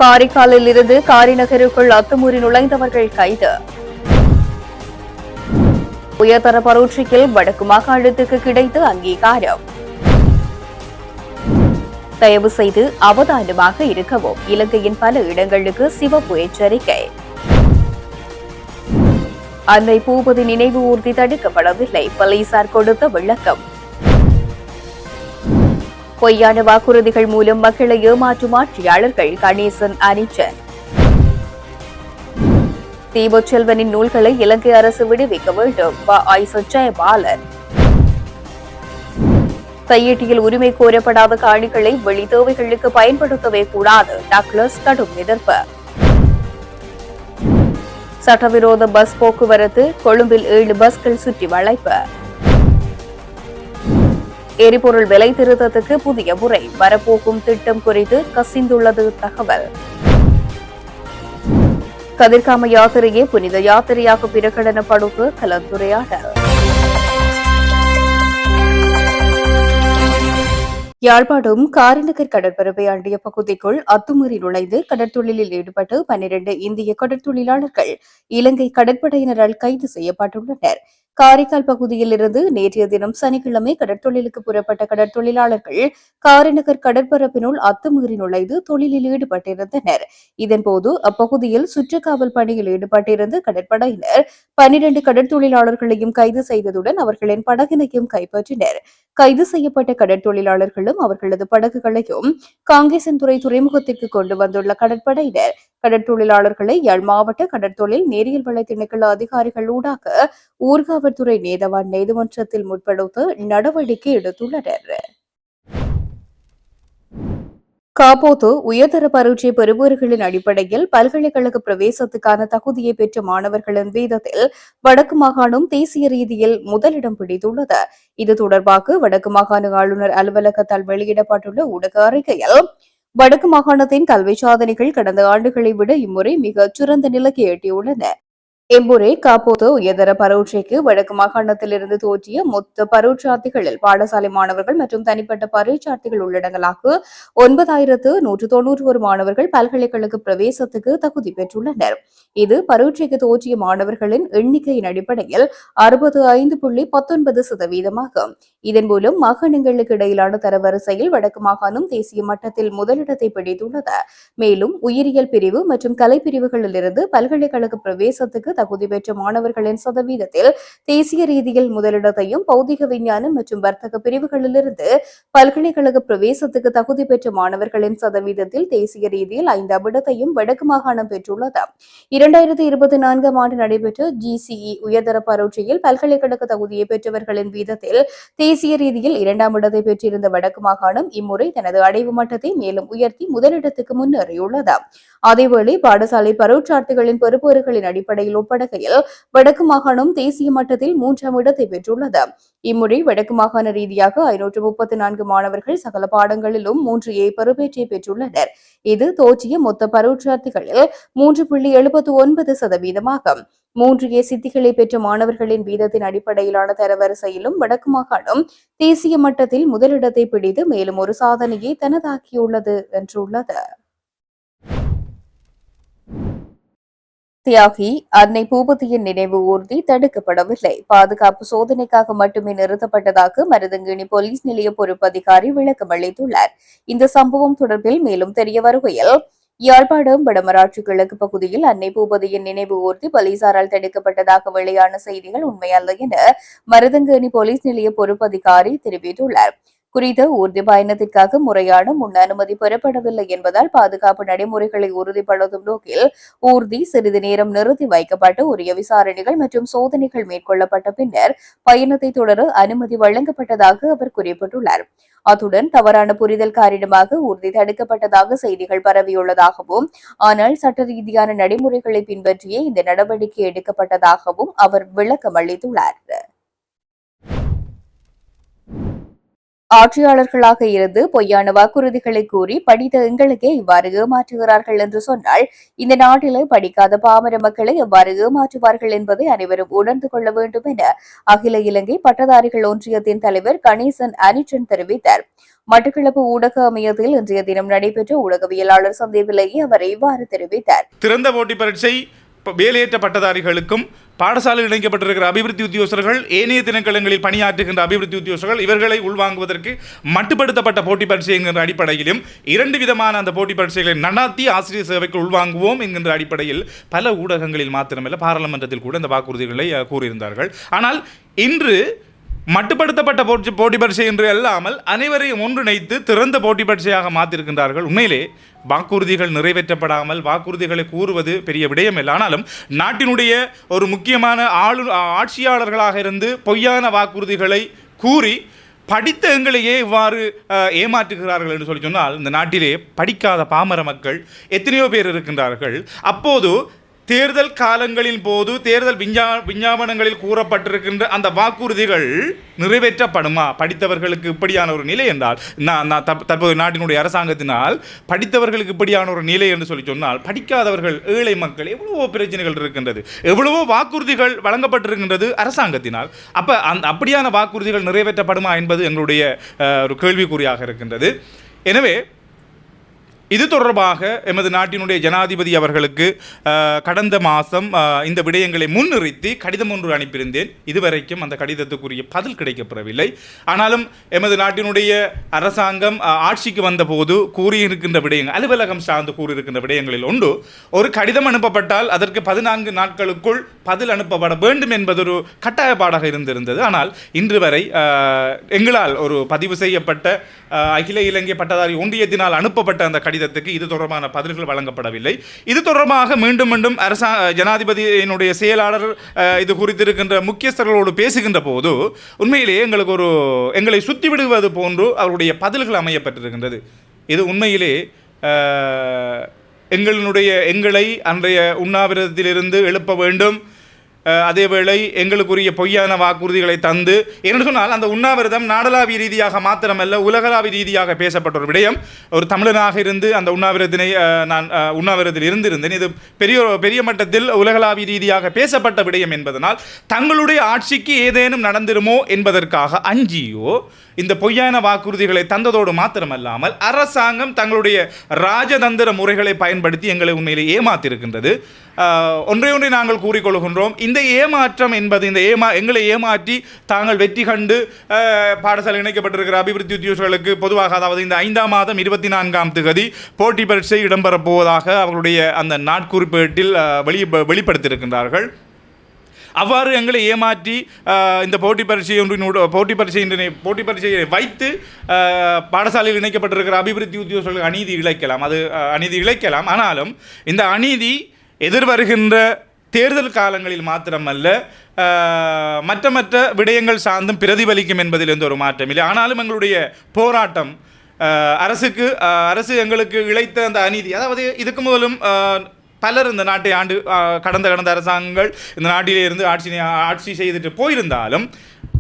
காரைக்காலில் இருந்து காரிநகருக்குள் அத்துமீறி நுழைந்தவர்கள் கைது. உயர்தர பரீட்சையில் வடக்கு மாகாணத்துக்கு கிடைத்த அங்கீகாரம். தயவு செய்து அவதானமாக இருக்கவும், இலங்கையின் பல இடங்களுக்கு சிவப்பு எச்சரிக்கை. அன்னை பூபதி நினைவு ஊர்தி தடுக்கப்படவில்லை, போலீசார் கொடுத்த விளக்கம். பொய்யான வாக்குறுதிகள் மூலம் மக்களை ஏமாற்றும் ஆட்சியாளர்கள் கணேசன் அனிச்சன். தீபச்செல்வனின் நூல்களை இலங்கை அரசு விடுவிக்க வேண்டும், ஜெயபாலன். கையீட்டியில் உரிமை கோரப்படாத காணிகளை வெளி தேவைகளுக்கு பயன்படுத்தவே கூடாது, டக்ளஸ் கடும் எதிர்ப்பு. சட்டவிரோத பஸ் போக்குவரத்து, கொழும்பில் 7 பஸ்கள் சுற்றி வளைப்பு. எரிபொருள் விலை திருத்தத்துக்கு புதிய முறை, வரப்போகும் திட்டம் குறித்து கசிந்துள்ளது தகவல். கதிர்காம யாத்திரையை புனித யாத்திரையாக பிரகடனப்படுத்த கலந்துரையாடல். யாழ்ப்பாணம் காரிநகர் கடற்பரப்பை அண்டிய பகுதிக்குள் அத்துமீறி நுழைந்து கடற்தொழிலில் ஈடுபட்டு 12 இந்திய கடற்தொழிலாளர்கள் இலங்கை கடற்படையினரால் கைது செய்யப்பட்டுள்ளனர். காரைக்கால் பகுதியில் இருந்து நேற்றைய தினம் சனிக்கிழமை கடற்தொழிலுக்கு புறப்பட்ட கடற்தொழிலாளர்கள் காரைநகர் கடற்பரப்பினுள் அத்துமீறி நுழைந்து தொழிலில் ஈடுபட்டிருந்தனர். இதன்போது அப்பகுதியில் சுற்றுக்காவல் பணியில் ஈடுபட்டிருந்த கடற்படையினர் 12 கடற்தொழிலாளர்களையும் கைது செய்ததுடன் அவர்களின் படகினையும் கைப்பற்றினர். கைது செய்யப்பட்ட கடற்தொழிலாளர்களும் அவர்களது படகுகளையும் காங்கேசன்துறை துறைமுகத்திற்கு கொண்டு வந்துள்ள கடற்படையினர் கடற்தொழிலாளர்களை யாழ் மாவட்ட கடற்தொழில் நேரியல் வள திணைக்கள அதிகாரிகள் ஊடாக ஊர்காவல்துறை நீதவான் நீதிமன்றத்தில் முற்படுத்த நடவடிக்கை எடுத்துள்ளனர். காபோது உயர்தர பரீட்சை பெறுபவர்களின் அடிப்படையில் பல்கலைக்கழக பிரவேசத்துக்கான தகுதியை பெற்ற மாணவர்களின் வீதத்தில் வடக்கு மாகாணம் தேசிய ரீதியில் முதலிடம் பிடித்துள்ளது. இது தொடர்பாக வடக்கு மாகாண ஆளுநர் அலுவலகத்தால் வெளியிடப்பட்டுள்ள ஊடக அறிக்கையில் வடக்கு மாகாணத்தின் கல்வி சாதனைகள் கடந்த ஆண்டுகளை விட இம்முறை மிகச் சிறந்த நிலைக்கு எட்டியுள்ளன. இம்முறை காப்போது உயர்தர பரீட்சைக்கு வடக்கு மாகாணத்திலிருந்து தோற்றிய மொத்த பரீட்சார்த்திகளில் பாடசாலை மாணவர்கள் மற்றும் தனிப்பட்ட பரீட்சார்த்திகள் உள்ளடங்கலாக 9,191 மாணவர்கள் பல்கலைக்கழக பிரவேசத்துக்கு தகுதி பெற்றுள்ளனர். இது பரீட்சைக்கு தோற்றிய மாணவர்களின் எண்ணிக்கையின் அடிப்படையில் 65.19% இதன் மூலம் மாகாணங்களுக்கு இடையிலான தரவரிசையில் வடக்கு மாகாணம் தேசிய மட்டத்தில் முதலிடத்தை பிடித்துள்ளது. மேலும் உயிரியல் பிரிவு மற்றும் கலை பிரிவுகளிலிருந்து பல்கலைக்கழக பிரவேசத்துக்கு தகுதி பெற்ற மாணவர்களின் சதவீதத்தில் தேசிய ரீதியில் முதலிடத்தையும், பௌதிக விஞ்ஞானம் மற்றும் வர்த்தக பிரிவுகளிலிருந்து பல்கலைக்கழக பிரவேசத்துக்கு தகுதி பெற்ற மாணவர்களின் சதவீதத்தில் தேசிய ரீதியில் 5ஆம் இடத்தையும் வடக்கு மாகாணம் பெற்றுள்ளது. 2024 ஆண்டு நடைபெற்ற GCE உயர்தர பரீட்சையில் பல்கலைக்கழக தகுதியை பெற்றவர்களின் வீதத்தில் தேசிய ரீதியில் 2ஆம் இடத்தை பெற்றிருந்த வடக்கு மாகாணம் இம்முறை தனது அடைவு மட்டத்தை மேலும் உயர்த்தி முதலிடத்துக்கு முன்னேறியுள்ளது. அதேவேளை பாடசாலை பரீட்சார்த்திகளின் பெறுபேறுகளின் அடிப்படையில் ஒப்படைக்கையில் வடக்கு மாகாணம் தேசிய மட்டத்தில் 3ஆம் இடத்தை பெற்றுள்ளது. இம்முறை வடக்கு மாகாண ரீதியாக 534 மாணவர்கள் சகல பாடங்களிலும் 3A பெறுபேற்றை பெற்றுள்ளனர். இது தோற்றிய மொத்த பரீட்சார்த்திகளில் 3.79%. 3A சித்திகளை பெற்ற மாணவர்களின் வீதத்தின் அடிப்படையிலான தரவரிசையிலும் வடக்கு மாகாணம் தேசிய மட்டத்தில் முதலிடத்தை பிடித்து மேலும் ஒரு சாதனையை தனதாக்கியுள்ளது என்றுள்ளது. தியாகி அன்னை பூபதியின் நினைவு ஊர்தி தடுக்கப்படவில்லை, பாதுகாப்பு சோதனைக்காக மட்டுமே நிறுத்தப்பட்டதாக மருதங்கேணி போலீஸ் நிலைய பொறுப்பதிகாரி விளக்கம் அளித்துள்ளார். இந்த சம்பவம் தொடர்பில் மேலும் தெரிய வருகையில் யாழ்ப்பாணம் வடமராட்சி கிழக்கு பகுதியில் அன்னை பூபதியின் நினைவு ஊர்தி போலீசாரால் தடுக்கப்பட்டதாக வெளியான செய்திகள் உண்மையல்ல என மருதங்கேணி போலீஸ் நிலைய பொறுப்பதிகாரி தெரிவித்துள்ளார். குறித்த ஊர்தி பயணத்திற்காக முறையான முன் அனுமதி பெறப்படவில்லை என்பதால் பாதுகாப்பு நடைமுறைகளை உறுதிப்படுத்தும் நோக்கில் ஊர்தி சிறிது நேரம் நிறுத்தி வைக்கப்பட்டு உரிய விசாரணைகள் மற்றும் சோதனைகள் மேற்கொள்ளப்பட்ட பின்னர் பயணத்தை தொடர அனுமதி வழங்கப்பட்டதாக அவர் குறிப்பிட்டுள்ளார். அத்துடன் தவறான புரிதல் காரணமாக ஊர்தி தடுக்கப்பட்டதாக செய்திகள் பரவியுள்ளதாகவும், ஆனால் சட்ட ரீதியான நடைமுறைகளை பின்பற்றியே இந்த நடவடிக்கை எடுக்கப்பட்டதாகவும் அவர் விளக்கம் அளித்துள்ளார். ஆட்சியாளர்களாக இருந்து பொய்யான வாக்குறுதிகளை கூறி படித்த எங்களுக்கே இவ்வாறு ஏமாற்றுகிறார்கள் என்று சொன்னால் இந்த நாட்டிலே படிக்காத பாமர மக்களை எவ்வாறு ஏமாற்றுவார்கள் என்பதை அனைவரும் உணர்ந்து கொள்ள வேண்டும் என அகில இலங்கை பட்டதாரிகள் ஒன்றியத்தின் தலைவர் கணேசன் அனிச்சன் தெரிவித்தார். மட்டக்களப்பு ஊடக அமையத்தில் இன்றைய தினம் நடைபெற்ற ஊடகவியலாளர் சந்திப்பிலேயே அவர் இவ்வாறு தெரிவித்தார். திறந்த போட்டி பரீட்சை வேலையேற்ற பட்டதாரிகளுக்கும் பாடசாலையில் இணைக்கப்பட்டிருக்கிற அபிவிருத்தி உத்தியோகஸ்தர்கள் ஏனைய திணைக்களங்களில் பணியாற்றுகின்ற அபிவிருத்தி உத்தியோகஸ்தர்கள் இவர்களை உள்வாங்குவதற்கு மட்டுப்படுத்தப்பட்ட போட்டி பரீட்சை என்கின்ற அடிப்படையிலும் 2 விதமான அந்த போட்டி பரீட்சைகளை நடாத்தி ஆசிரியர் சேவைக்கு உள்வாங்குவோம் என்கின்ற அடிப்படையில் பல ஊடகங்களில் மாத்திரமல்ல பாராளுமன்றத்தில் கூட இந்த வாக்குறுதிகளை கூறியிருந்தார்கள். ஆனால் இன்று மட்டுப்படுத்தப்பட்ட போட்டி பரீட்சை என்று அல்லாமல் அனைவரையும் ஒன்றிணைத்து திறந்த போட்டி பரீட்சையாக மாற்றிருக்கின்றார்கள். உண்மையிலே வாக்குறுதிகள் நிறைவேற்றப்படாமல் வாக்குறுதிகளை கூறுவது பெரிய விடயம் இல்லை. ஆனாலும் நாட்டினுடைய ஒரு முக்கியமான ஆட்சியாளர்களாக இருந்து பொய்யான வாக்குறுதிகளை கூறி படித்த எங்களையே இவ்வாறு ஏமாற்றுகிறார்கள் என்று சொல்லி சொன்னால் இந்த நாட்டிலே படிக்காத பாமர மக்கள் எத்தனையோ பேர் இருக்கின்றார்கள். அப்போது தேர்தல் காலங்களின் போது தேர்தல் விஞ்ஞாபனங்களில் கூறப்பட்டிருக்கின்ற அந்த வாக்குறுதிகள் நிறைவேற்றப்படுமா? படித்தவர்களுக்கு இப்படியான ஒரு நிலை என்றால் தற்போது நாட்டினுடைய அரசாங்கத்தினால் படித்தவர்களுக்கு இப்படியான ஒரு நிலை என்று சொல்லி சொன்னால் படிக்காதவர்கள் ஏழை மக்கள் எவ்வளவோ பிரச்சனைகள் இருக்கின்றது, எவ்வளவோ வாக்குறுதிகள் வழங்கப்பட்டிருக்கின்றது அரசாங்கத்தினால். அப்போ அப்படியான வாக்குறுதிகள் நிறைவேற்றப்படுமா என்பது எங்களுடைய ஒரு கேள்விக்குறியாக இருக்கின்றது. எனவே இது தொடர்பாக எமது நாட்டினுடைய ஜனாதிபதி அவர்களுக்கு கடந்த மாதம் இந்த விடயங்களை முன்னிறுத்தி கடிதம் ஒன்று அனுப்பியிருந்தேன். இதுவரைக்கும் அந்த கடிதத்துக்குரிய பதில் கிடைக்கப்பெறவில்லை. ஆனாலும் எமது நாட்டினுடைய அரசாங்கம் ஆட்சிக்கு வந்தபோது கூறியிருக்கின்ற விடயங்கள், அலுவலகம் சார்ந்து கூறியிருக்கின்ற விடயங்களில் ஒன்று, ஒரு கடிதம் அனுப்பப்பட்டால் அதற்கு 14 நாட்களுக்குள் பதில் அனுப்பப்பட வேண்டும் என்பது ஒரு கட்டாயப்பாடாக இருந்திருந்தது. ஆனால் இன்று வரை எங்களால் ஒரு பதிவு செய்யப்பட்ட அகில இலங்கை பட்டதாரி ஒன்றியத்தினால் அனுப்பப்பட்ட அந்த கடிதத்துக்கு இது தொடர்பான பதில்கள் வழங்கப்படவில்லை. இது தொடர்பாக மீண்டும் மீண்டும் ஜனாதிபதியினுடைய செயலாளர் இது குறித்திருக்கின்ற முக்கியஸ்தர்களோடு பேசுகின்ற போது உண்மையிலேயே எங்களை சுற்றி விடுவது போன்று அவருடைய பதில்கள் அமையப்பட்டிருக்கின்றது. இது உண்மையிலே எங்களை அன்றைய உண்ணாவிரதத்திலிருந்து எழுப்ப வேண்டும், அதேவேளை எங்களுக்குரிய பொய்யான வாக்குறுதிகளை தந்து, என்று சொன்னால் அந்த உண்ணாவிரதம் நாடளாவிய ரீதியாக மாத்திரமல்ல உலகளாவிய ரீதியாக பேசப்பட்ட ஒரு விடயம். ஒரு தமிழனாக இருந்து அந்த உண்ணாவிரதத்தினை நான் உண்ணாவிரதத்தில் இருந்திருந்தேன். இது பெரிய மட்டத்தில் உலகளாவிய ரீதியாக பேசப்பட்ட விடயம் என்பதனால் தங்களுடைய ஆட்சிக்கு ஏதேனும் நடந்திருமோ என்பதற்காக அஞ்சியோ இந்த பொய்யான வாக்குறுதிகளை தந்ததோடு மாத்திரமல்லாமல் அரசாங்கம் தங்களுடைய ராஜதந்திர முறைகளை பயன்படுத்தி எங்களை உண்மையிலே ஏமாற்றியிருக்கின்றது. ஒன்றை நாங்கள் கூறிக்கொள்கின்றோம், இந்த ஏமாற்றம் என்பது எங்களை ஏமாற்றி தாங்கள் வெற்றி கண்டு பாடசாலை இணைக்கப்பட்டிருக்கிற அபிவிருத்தி உத்தியோகர்களுக்கு பொதுவாக, அதாவது இந்த 5ஆம் மாதம் 24ஆம் தேதி போட்டி பரீட்சை இடம்பெறப் போவதாக அவர்களுடைய அந்த நாட்குறிப்பேட்டில் வெளிப்படுத்தியிருக்கின்றார்கள். அவ்வாறு எங்களை ஏமாற்றி இந்த போட்டி பரீட்சையை வைத்து பாடசாலையில் இணைக்கப்பட்டிருக்கிற அபிவிருத்தி உத்தியோகர்களுக்கு அநீதி இழைக்கலாம். ஆனாலும் இந்த அநீதி எதிர்வருகின்ற தேர்தல் காலங்களில் மாத்திரமல்ல மற்ற விடயங்கள் சார்ந்தும் பிரதிபலிக்கும் என்பதில் எந்த ஒரு மாற்றம் இல்லை. ஆனாலும் எங்களுடைய போராட்டம் அரசு எங்களுக்கு இழைத்த அந்த அநீதி, அதாவது இதுக்கு முதலும் பலர் இந்த நாட்டை கடந்த அரசாங்கங்கள் இந்த நாட்டிலே இருந்து ஆட்சி செய்துட்டு போயிருந்தாலும்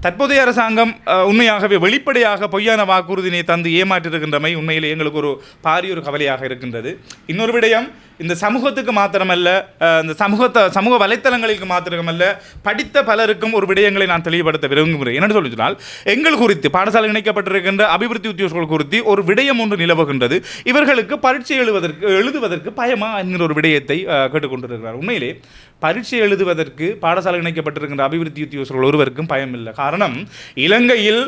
தற்போதைய அரசாங்கம் உண்மையாகவே வெளிப்படையாக பொய்யான வாக்குறுதினை தந்து ஏமாற்றிருக்கின்றமை உண்மையிலே எங்களுக்கு ஒரு பாரிய ஒரு கவலையாக இருக்கின்றது. இன்னொரு விடயம், இந்த சமூகத்துக்கு மாத்திரமல்ல, இந்த சமூக வலைத்தளங்களுக்கு மாத்திரமல்ல, படித்த பலருக்கும் ஒரு விடயங்களை நான் தெளிவுபடுத்த விரும்புகிறேன். என்னென்னு சொல்லினால், எங்கள் குறித்து பாடசாலை இணைக்கப்பட்டிருக்கின்ற அபிவிருத்தி உத்தியோகர்கள் குறித்து ஒரு விடயம் ஒன்று நிலவுகின்றது. இவர்களுக்கு பரீட்சை எழுதுவதற்கு பயமா என்கிற ஒரு விடயத்தை கேட்டுக்கொண்டிருக்கிறார். உண்மையிலே பரீட்சை எழுதுவதற்கு பாடசாலை இணைக்கப்பட்டிருக்கின்ற அபிவிருத்தி உத்தியோகர்கள் ஒருவருக்கும் பயம் இல்லை. காரணம், இலங்கையில்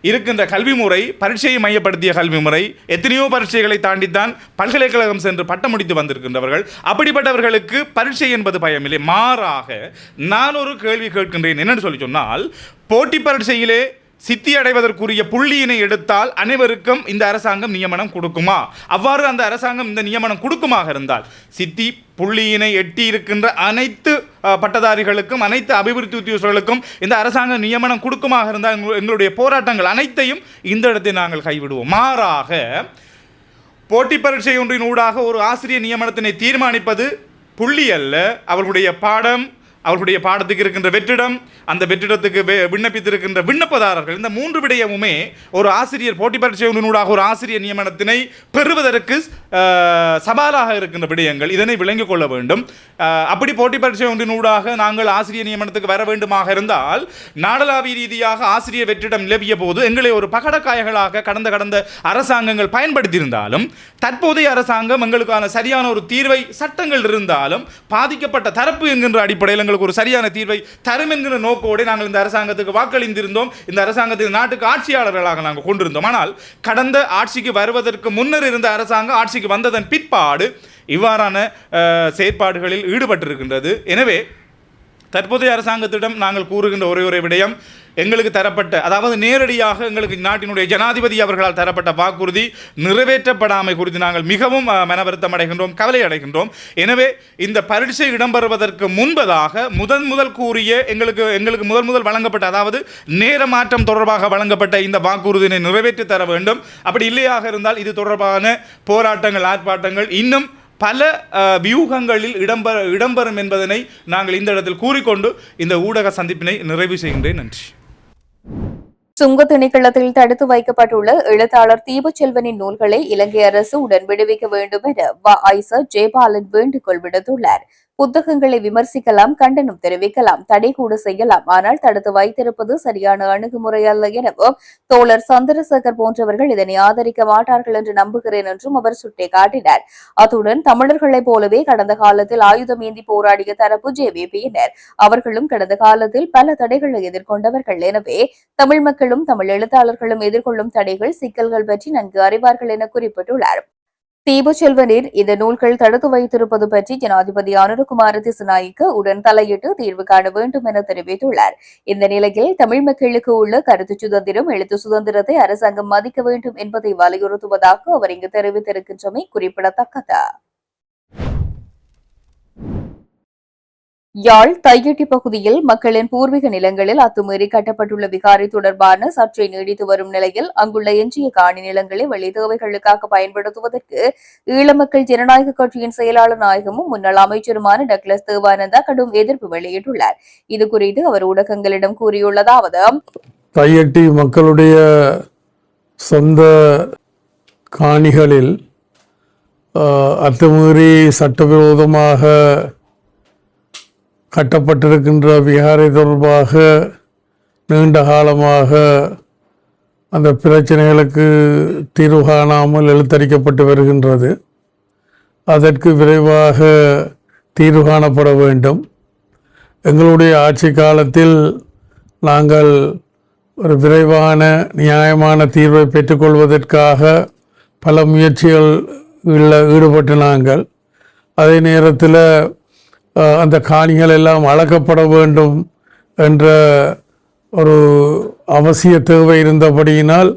இருக்கின்ற கல்வி முறை பரீட்சையை மையப்படுத்திய கல்வி முறை. எத்தனையோ பரீட்சைகளை தாண்டித்தான் பல்கலைக்கழகம் சென்று பட்டம் முடித்து வந்திருக்கின்றவர்கள். அப்படிப்பட்டவர்களுக்கு பரீட்சை என்பது பயமில்லை. மாறாக நான் ஒரு கேள்வி கேட்கின்றேன். என்னென்னு சொல்லி சொன்னால், போட்டி பரீட்சையிலே சித்தி அடைவதற்குரிய புள்ளியினை எடுத்தால் அனைவருக்கும் இந்த அரசாங்கம் நியமனம் கொடுக்குமா? அவ்வாறு அந்த அரசாங்கம் இந்த நியமனம் கொடுக்குமாக இருந்தால் சித்தி புள்ளியினை எட்டி இருக்கின்ற அனைத்து பட்டதாரிகளுக்கும் அனைத்து அபிவிருத்தி உத்தியோகர்களுக்கும் இந்த அரசாங்கம் நியமனம் கொடுக்குமாக இருந்தால் எங்களுடைய போராட்டங்கள் அனைத்தையும் இந்த இடத்தை நாங்கள் கைவிடுவோம். மாறாக போட்டி பரீட்சை ஒன்றின் ஊடாக ஒரு ஆசிரியர் நியமனத்தினை தீர்மானிப்பது புள்ளி அல்ல, அவர்களுடைய பாடம் அவர்களுடைய பாடத்துக்கு இருக்கின்ற வெற்றிடம், அந்த வெற்றிடத்துக்கு விண்ணப்பித்திருக்கின்ற விண்ணப்பதாரர்கள், இந்த 3 விடயமுமே ஒரு ஆசிரியர் போட்டி பரீட்சை ஒன்றினூடாக ஒரு ஆசிரியர் நியமனத்தினை பெறுவதற்கு சவாலாக இருக்கின்ற விடயங்கள். இதனை விளங்கிக் கொள்ள வேண்டும். அப்படி போட்டி பரீட்சை ஒன்றினூடாக நாங்கள் ஆசிரியர் நியமனத்துக்கு வர வேண்டுமாக இருந்தால் நாடளாவிய ரீதியாக ஆசிரியர் வெற்றிடம் நிலவிய போது எங்களை ஒரு பகடக்காய்களாக கடந்த அரசாங்கங்கள் பயன்படுத்தியிருந்தாலும், தற்போதைய அரசாங்கம் எங்களுக்கான சரியான ஒரு தீர்வை, சட்டங்கள் இருந்தாலும் பாதிக்கப்பட்ட தரப்பு என்கின்ற அடிப்படையில் எங்களுக்கு ஒரு சரியான தீர்வை தரும் என்கிற நோக்கோடு நாங்கள் இந்த அரசாங்கத்துக்கு வாக்களித்திருந்தோம். இந்த அரசாங்கத்தில் நாட்டுக்கு ஆட்சியாளர்களாக நாங்கள் கொண்டிருந்தோம். ஆனால் கடந்த ஆட்சிக்கு வருவதற்கு முன்னர் இருந்த அரசாங்கம் ஆட்சிக்கு வந்ததன் பிற்பாடு இவ்வாறான செயற்பாடுகளில் ஈடுபட்டிருக்கின்றது. எனவே தற்போதைய அரசாங்கத்திடம் நாங்கள் கூறுகின்ற ஒரே விடயம், எங்களுக்கு தரப்பட்ட, அதாவது நேரடியாக எங்களுக்கு நாட்டினுடைய ஜனாதிபதி அவர்களால் தரப்பட்ட வாக்குறுதி நிறைவேற்றப்படாமை குறித்து நாங்கள் மிகவும் மனவருத்தம் அடைகின்றோம், கவலை அடைகின்றோம். எனவே இந்த பரீட்சை இடம்பெறுவதற்கு முன்பதாக முதல் கூறிய எங்களுக்கு முதல் வழங்கப்பட்ட, அதாவது நேர மாற்றம் தொடர்பாக வழங்கப்பட்ட இந்த வாக்குறுதியை நிறைவேற்றி தர வேண்டும். அப்படி இல்லையாக இருந்தால் இது தொடர்பான போராட்டங்கள், ஆர்ப்பாட்டங்கள் இன்னும் பல வியூகங்களில் இடம்பெறும் என்பதனை நாங்கள் இந்த இடத்தில் கூறிக்கொண்டு இந்த ஊடக சந்திப்பினை நிறைவு செய்கின்றேன். நன்றி. சுங்க திணைக்களத்தில் தடுத்து வைக்கப்பட்டுள்ள எழுத்தாளர் தீபச்செல்வனின் நூல்களை இலங்கை அரசு உடன் விடுவிக்க வேண்டும் என வ.ஐ.ச. ஜெயபாலன் வேண்டுகோள் விடுத்துள்ளார். புத்தகங்களை விமர்சிக்கலாம், கண்டனம் தெரிவிக்கலாம், தடை கூட செய்யலாம், ஆனால் தடுத்து வைத்திருப்பது சரியான அணுகுமுறை அல்ல எனவும் தோழர் சந்திரசேகர் போன்றவர்கள் இதனை ஆதரிக்க மாட்டார்கள் என்று நம்புகிறேன் என்றும் அவர் சுட்டிக்காட்டினார். அத்துடன் தமிழர்களைப் போலவே கடந்த காலத்தில் ஆயுதம் ஏந்தி போராடிய தரப்பு ஜேவிபியினர், அவர்களும் கடந்த காலத்தில் பல தடைகளை எதிர்கொண்டவர்கள். எனவே தமிழ் மக்களும் தமிழ் எழுத்தாளர்களும் எதிர்கொள்ளும் தடைகள், சிக்கல்கள் பற்றி நன்கு அறிவார்கள் என குறிப்பிட்டுள்ளார். தீபச்செல்வனின் இந்த நூல்கள் தடுத்து வைத்திருப்பது பற்றி ஜனாதிபதி அனுரகுமார திசுநாயக்க உடன் தலையிட்டு தீர்வு காண வேண்டும் என தெரிவித்துள்ளார். இந்த நிலையில் தமிழ் மக்களுக்கு உள்ள கருத்து சுதந்திரம், எழுத்து சுதந்திரத்தை அரசாங்கம் மதிக்க வேண்டும் என்பதை வலியுறுத்துவதாக அவர் இங்கு தெரிவித்திருக்கின்றமை குறிப்பிடத்தக்கது. யாழ் தையட்டி பகுதியில் மக்களின் பூர்வீக நிலங்களில் அத்துமீறி கட்டப்பட்டுள்ள விகாரை தொடர்பான சர்ச்சை நீடித்து வரும் நிலையில் அங்குள்ள எஞ்சிய காணி நிலங்களை வெளி தேவைகளுக்காக பயன்படுத்துவதற்கு ஈழமக்கள் ஜனநாயக கட்சியின் செயலாளர் நாயகமும் முன்னாள் அமைச்சருமான டக்ளஸ் தேவானந்தா கடும் எதிர்ப்பு வெளியிட்டுள்ளார். இதுகுறித்து அவர் ஊடகங்களிடம் கூறியுள்ளதாவது: தையட்டி மக்களுடைய சொந்த காணிகளில் அத்துமீறி சட்டவிரோதமாக கட்டப்பட்டிருக்கின்ற விகாரை தொடர்பாக நீண்ட காலமாக அந்த பிரச்சனைகளுக்கு தீர்வு காணாமல் இழுத்தடிக்கப்பட்டு வருகின்றது. அதற்கு விரைவாக தீர்வு காணப்பட வேண்டும். எங்களுடைய ஆட்சி காலத்தில் நாங்கள் ஒரு விரைவான நியாயமான தீர்வை பெற்றுக்கொள்வதற்காக பல முயற்சிகளில் ஈடுபட்டு நாங்கள் அதே நேரத்தில் அந்த காணிகள் எல்லாம் அளக்கப்பட வேண்டும் என்ற ஒரு அவசிய தேவை இருந்தபடியினால்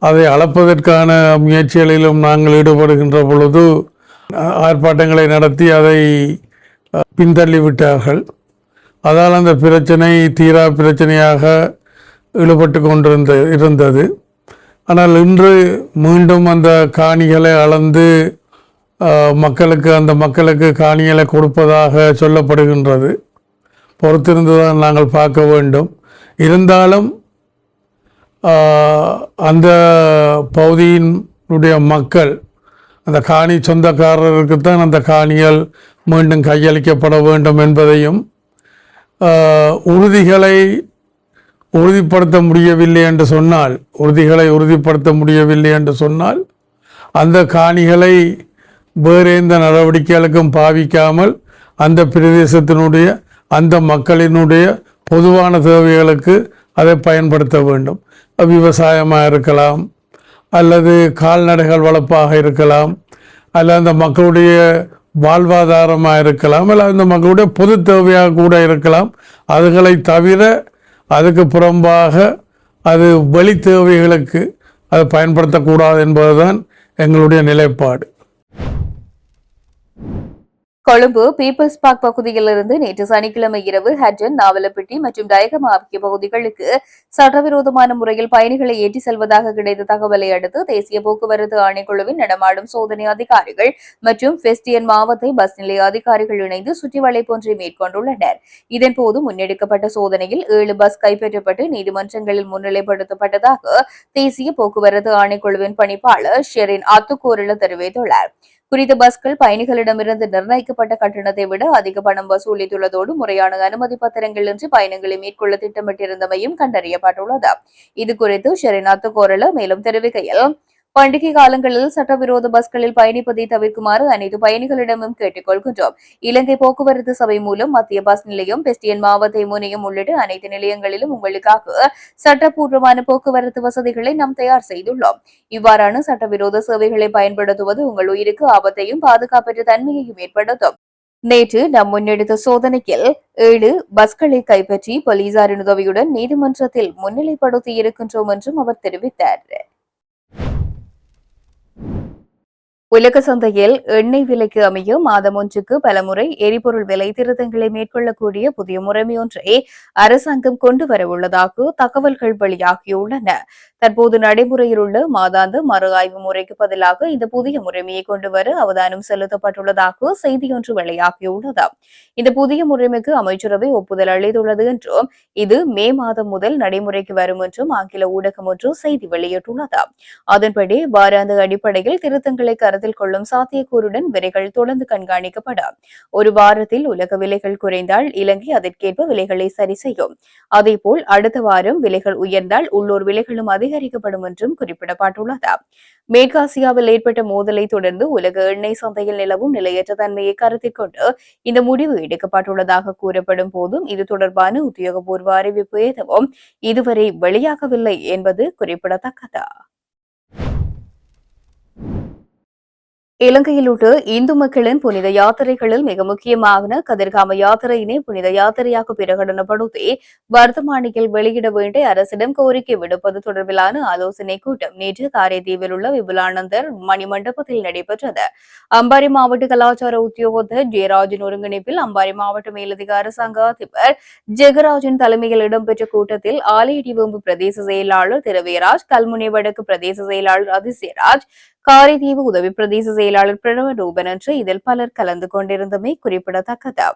அதை அளப்பதற்கான முயற்சிகளிலும் நாங்கள் ஈடுபடுகின்ற பொழுது ஆர்ப்பாட்டங்களை நடத்தி அதை பின்தள்ளிவிட்டார்கள். அதால் அந்த பிரச்சனை தீரா பிரச்சனையாக ஈடுபட்டு இருந்தது. ஆனால் இன்று மீண்டும் அந்த காணிகளை அளந்து அந்த மக்களுக்கு காணிகளை கொடுப்பதாக சொல்லப்படுகின்றது. பொறுத்திருந்து தான் நாங்கள் பார்க்க வேண்டும். இருந்தாலும் அந்த பகுதியினுடைய மக்கள், அந்த காணி சொந்தக்காரருக்குத்தான் அந்த காணிகள் மீண்டும் கையளிக்கப்பட வேண்டும் என்பதையும், உறுதிப்படுத்த முடியவில்லை என்று சொன்னால் அந்த காணிகளை வேறு எந்த நடவடிக்கைகளுக்கும் பாவிக்காமல் அந்த பிரதேசத்தினுடைய அந்த மக்களினுடைய பொதுவான தேவைகளுக்கு அதை பயன்படுத்த வேண்டும். விவசாயமாக இருக்கலாம், அல்லது கால்நடைகள் வளர்ப்பாக இருக்கலாம், அல்லது அந்த மக்களுடைய வாழ்வாதாரமாக இருக்கலாம், அல்லது அந்த மக்களுடைய பொது தேவையாக கூட இருக்கலாம். அதுகளை தவிர அதுக்கு புறம்பாக அது வெளி தேவைகளுக்கு அதை பயன்படுத்தக்கூடாது என்பதுதான் எங்களுடைய நிலைப்பாடு. கொழும்பு பீப்பிள்ஸ் பார்க் பகுதியிலிருந்து நேற்று சனிக்கிழமை இரவு ஹட்டன், நாவலப்பிட்டி மற்றும் டயகம் ஆகிய பகுதிகளுக்கு சட்டவிரோதமான முறையில் பயணிகளை ஏற்றிச் செல்வதாக கிடைத்த தகவலை அடுத்து தேசிய போக்குவரத்து ஆணைக்குழுவின் நடமாடும் சோதனை அதிகாரிகள் மற்றும் பெஸ்டியன் மாவட்ட பஸ் நிலைய அதிகாரிகள் இணைந்து சுற்றி வளைப்பு ஒன்றை மேற்கொண்டுள்ளனர். இதன்போது முன்னெடுக்கப்பட்ட சோதனையில் 7 பஸ் கைப்பற்றப்பட்டு நீதிமன்றங்களில் முன்னிலைப்படுத்தப்பட்டதாக தேசிய போக்குவரத்து ஆணைக்குழுவின் பணிப்பாளர் ஷெரின் அத்துக்கோரல தெரிவித்துள்ளார். குறித்த பஸ்கள் பயணிகளிடமிருந்து நிர்ணயிக்கப்பட்ட கட்டணத்தை விட அதிக பணம் வசூலித்துள்ளதோடு முறையான அனுமதி பத்திரங்கள் இன்றி பயணங்களை மேற்கொள்ள திட்டமிட்டிருந்தமையும் கண்டறியப்பட்டுள்ளது. இதுகுறித்து ஷெரின் அத்துக்கோரல மேலும் தெரிவிக்கையில், பண்டிகை காலங்களில் சட்டவிரோத பஸ்களில் பயணிப்பதை தவிர்க்குமாறு அனைத்து பயணிகளிடமும் கேட்டுக் கொள்கின்றோம். இலங்கை போக்குவரத்து சபை மூலம் மத்திய பஸ் நிலையம், பெஸ்டியன் மாவட்ட முனையம் உள்ளிட்ட அனைத்து நிலையங்களிலும் உங்களுக்காக சட்டப்பூர்வமான போக்குவரத்து வசதிகளை நாம் தயார் செய்துள்ளோம். இவ்வாறான சட்டவிரோத சேவைகளை பயன்படுத்துவது உங்கள் உயிருக்கு ஆபத்தையும் பாதுகாப்பற்ற தன்மையையும் ஏற்படுத்தும். நேற்று நாம் முன்னெடுத்த சோதனையில் 7 பஸ்களை கைப்பற்றி போலீசாரின் உதவியுடன் நீதிமன்றத்தில் முன்னிலைப்படுத்தி இருக்கின்றோம் என்றும் அவர் தெரிவித்தார். உலக சந்தையில் எண்ணெய் விலைக்கு அமைய மாதம் ஒன்றுக்கு பலமுறை எரிபொருள் விலை திருத்தங்களை மேற்கொள்ளக்கூடிய புதிய முறைமை ஒன்றை அரசாங்கம் கொண்டு வரவுள்ளதாக தகவல்கள் வெளியாகியுள்ளன. தற்போது நடைமுறையில் உள்ள மாதாந்த மறு ஆய்வு முறைக்கு பதிலாக இந்த புதிய முறைமையை கொண்டுவர அவதானம் செலுத்தப்பட்டுள்ளதாக செய்தியொன்று வெளியாகியுள்ளது. இந்த புதிய முறைமைக்கு அமைச்சரவை ஒப்புதல் அளித்துள்ளது என்றும் இது மே மாதம் முதல் நடைமுறைக்கு வரும் என்றும் ஆங்கில ஊடகம் ஒன்று செய்தி வெளியிட்டுள்ளது. அதன்படி வாராந்த அடிப்படையில் திருத்தங்களை கருத்தில் கொள்ளும் சாத்தியக்கூறுடன் விலைகள் தொடர்ந்து கண்காணிக்கப்படும். ஒரு வாரத்தில் உலக விலைகள் குறைந்தால் இலங்கை அதற்கேற்ப விலைகளை சரி செய்யும். அதேபோல் அடுத்த வாரம் விலைகள் உயர்ந்தால் உள்ளூர் விலைகளும் அதிகரிக்கப்படும் என்றும் குறிப்பிடப்பட்டுள்ளது. மேற்காசியாவில் ஏற்பட்ட மோதலை தொடர்ந்து உலக எண்ணெய் சந்தையில் நிலவும் நிலையற்ற தன்மையை கருத்தில் கொண்டு இந்த முடிவு எடுக்கப்பட்டுள்ளதாக கூறப்படும் போதும் இது தொடர்பான உத்தியோகபூர்வ அறிவிப்பு எதுவும் இதுவரை வெளியாகவில்லை என்பது குறிப்பிடத்தக்கது. இலங்கையில் உள்ள இந்து மக்களின் புனித யாத்திரைகளில் மிக முக்கியமான கதிர்காம யாத்திரையினை புனித யாத்திரையாக பிரகடனப்படுத்தி வர்த்தமானியில் வெளியிட வேண்டிய அரசிடம் கோரிக்கை விடுப்பது தொடர்பிலான ஆலோசனைக் கூட்டம் நேற்று காரைதீவில் உள்ள விபுலானந்தர் மணிமண்டபத்தில் நடைபெற்றது. அம்பாறை மாவட்ட கலாச்சார உத்தியோகத்தர் ஜெயராஜின் ஒருங்கிணைப்பில் அம்பாறை மாவட்ட மேலதிக அரசாங்க அதிபர் ஜெகராஜின் தலைமையில் இடம்பெற்ற கூட்டத்தில் ஆலையடிவம்பு பிரதேச செயலாளர் திரவியராஜ், கல்முனை வடக்கு பிரதேச செயலாளர் அதிசயராஜ், காரைதீவு உதவி பிரதேச செயலாளர் பிரணவ ரூபன் என்று இதில் பலர் கலந்து கொண்டிருந்தமை குறிப்பிடத்தக்கது.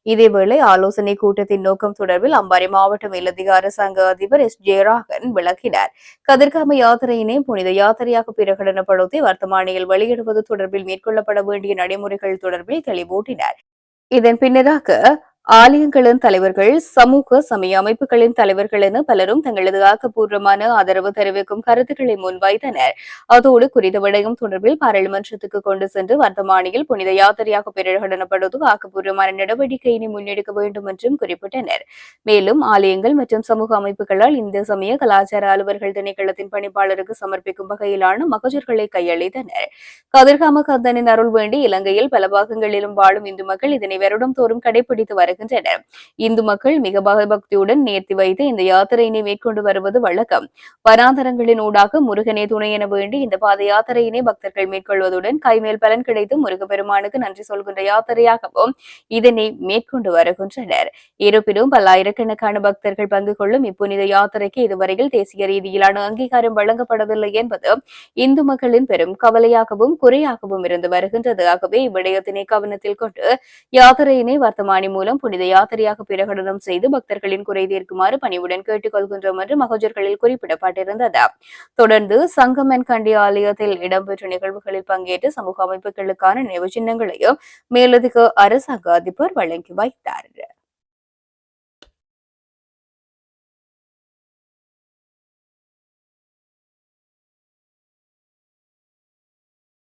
இதேவேளை ஆலோசனை கூட்டத்தின் நோக்கம் தொடர்பில் அம்பாறை மாவட்ட மேலதிக அரசாங்க அதிபர் எஸ் ஜெயராகன் விளக்கினார். கதிர்காம யாத்திரையினை புனித யாத்திரையாக பிரகடனப்படுத்தி வர்த்தமானியில் வெளியிடுவது தொடர்பில் மேற்கொள்ளப்பட வேண்டிய நடைமுறைகள் தொடர்பில் தெளிவூட்டினார். இதன் பின்னராக ஆலயங்களின் தலைவர்கள், சமூக சமய அமைப்புகளின் தலைவர்கள் என பலரும் தங்களது ஆக்கப்பூர்வமான ஆதரவு தெரிவிக்கும் கருத்துக்களை முன்வைத்தனர். அதோடு குறித்த விடயம் தொடர்பில் பாராளுமன்றத்துக்கு கொண்டு சென்று வர்த்தமானியில் புனித யாத்திரையாக பிரகடனப்படுத்தும் ஆக்கப்பூர்வமான நடவடிக்கையினை முன்னெடுக்க வேண்டும் என்றும் குறிப்பிட்டனர். மேலும் ஆலயங்கள் மற்றும் சமூக அமைப்புகளால் இந்து சமய கலாச்சார அலுவலர்கள் திணைக்களத்தின் பணிப்பாளருக்கு சமர்ப்பிக்கும் வகையிலான மகஜர்களை கையளித்தனர். கதிர்காம கந்தனின் அருள் வேண்டி இலங்கையில் பல பாகங்களிலும் வாழும் இந்து மக்கள் இதனை வருடம் தோறும் கடைபிடித்து வருகின்றனர். இந்து மக்கள் மிக பயபக்தியுடன் நேர்த்தி வைத்து இந்த யாத்திரையினை மேற்கொண்டு வருவது வழக்கம். வனாந்தரங்களின் ஊடாக முருகனே துணை என வேண்டி இந்த பாத யாத்திரையினை பக்தர்கள் மேற்கொள்வதுடன் கைமேல் பலன் கிடைத்து முருகப்பெருமானுக்கு நன்றி சொல்கின்ற யாத்திரையாகவும் இதனை மேற்கொண்டு வருகின்றனர். இருப்பினும் பல்லாயிரக்கணக்கான பக்தர்கள் பங்கு கொள்ளும் இப்புனித யாத்திரைக்கு இதுவரையில் தேசிய ரீதியிலான அங்கீகாரம் வழங்கப்படவில்லை என்பது இந்து மக்களின் பெரும் கவலையாகவும் குறையாகவும் இருந்து வருகின்றது. ஆகவே இவ்விடயத்தினை கவனத்தில் கொண்டு யாத்திரையினை வர்த்தமானி மூலம் புனித யாத்திரையாக பிரகடனம் செய்து பக்தர்களின் குறை தீர்க்குமாறு பணிவுடன் கேட்டுக் கொள்கின்றோம் என்று மகஜர்களில் குறிப்பிடப்பட்டிருந்தது. தொடர்ந்து சங்கமன் கண்டி ஆலயத்தில் இடம்பெற்ற நிகழ்வுகளில் பங்கேற்று சமூக அமைப்புகளுக்கான நினைவு சின்னங்களையும் மேலதிக அரசாங்க அதிபர் வழங்கி வைத்தார்.